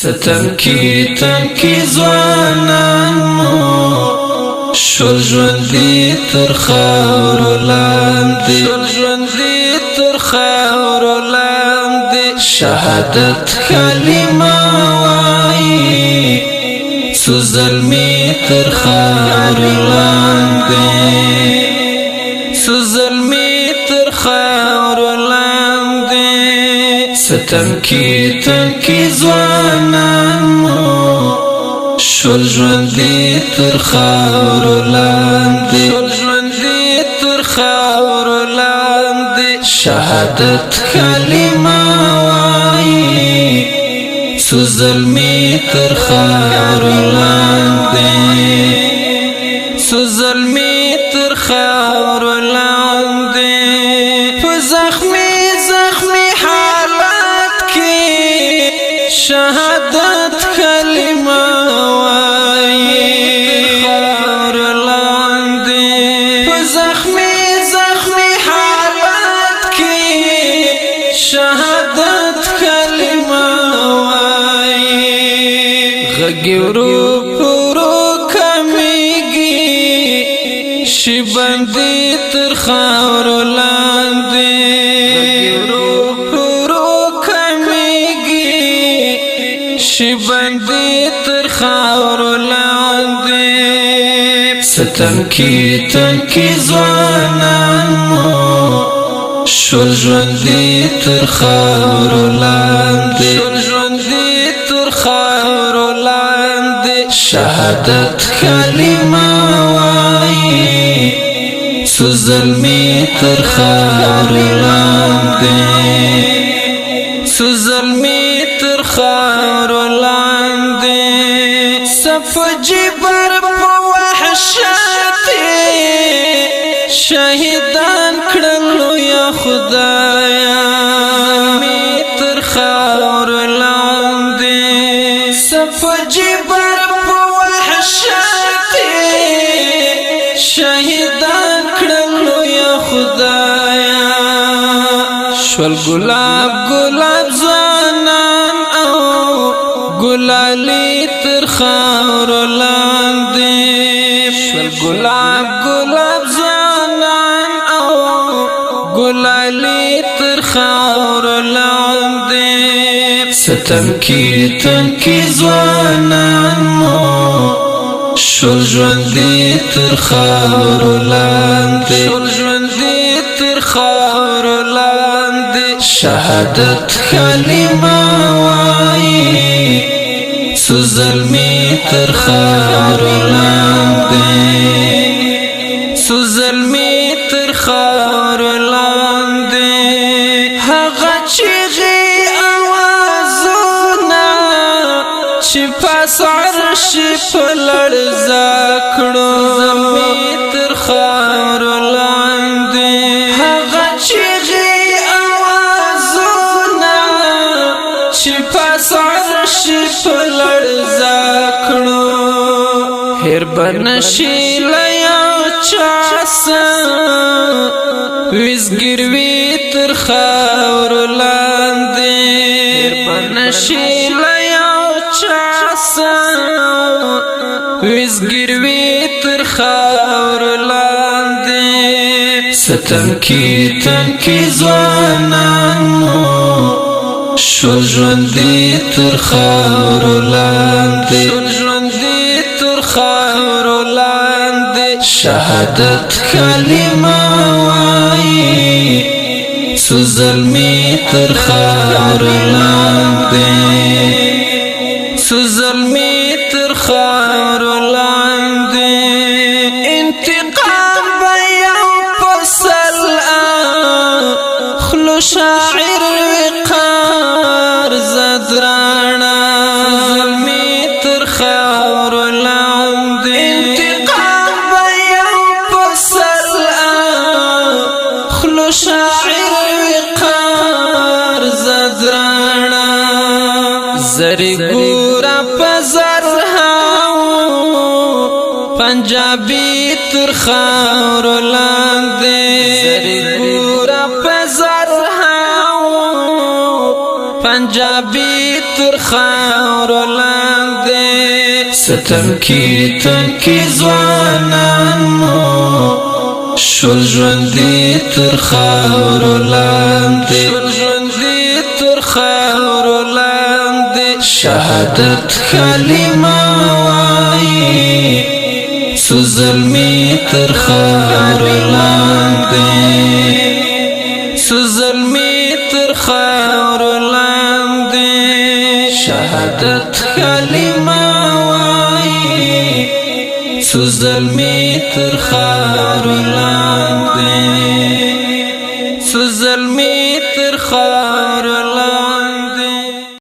ستم کی تم کی ځوانان مو شول ژوندي تر خاورو لاندې شهادت کلمه وایي څو ظلمي تر خاورو لاندې ستم کی تم کی ځوانان مو شول ژوندي تر خاورو لاندې شهادت کلمه وایي څو ظلمي تر خاورو لاندې په زخمي حالت کې شهادت کلمه وایي په زخمي حالت کې شهادت کلمه وایي غږ ورو کمیږي شي بندي تر خاورو لاندې ستم کی تم کی ځوانان مو شول ژوندي تر خاورو لاندې شهادت کلمه وایي څو ظلمي تر خاورو لاندې صف جبر په وحشت شهیدان کړلو یا خدایا تر خاورو لاندې صف جبر په وحشت شهیدان کړلو یا خدایا شول ګلاب ځوانان او ګلالي تر خاورو لاندې شول ګلاب ځوانان او ګلالي تر خاورو لاندې ستم کی تم کی ځوانان مو شول ژوندي تر خاورو لاندې شهادت کلمه وایي څو ظلمي تر خاورو لاندې هغه چیغې اوازونه چې پاس عرش په لړزه کړو تر خاورو لاندې هغه چیغې اوازونه چې پاس عرش په لړزه کړو هر بنشي له یو چا وزګروي تر خاورو لاندې بنشي له یو چا وزګروي تر خاورو لاندې ستم کی تم کی ځوانان مو شول ژوندي تر خاورو لاندې شهادت کلمه وایي څو ظلمي تر خاورو لاندې انتقام به یو فصل خلو شاعر وقار زدرانا ظلمي تر خاورو لاندې شاعر وقار زدرانا زری ګورا پزر هاو پنجابی تر خاورو لاندې زری ګورا پزر هاو پنجابی تر خاورو خاور لاندې ستم کی تن کی ځوانان مو شول ژوندې تر خاور لاندې شهادت کلمه وایي څو ظلمي تر خاور لاندې څو ظلمي تر خاور لاندې شهادت کلمه وایي څو ظلمي تر خاور لاندې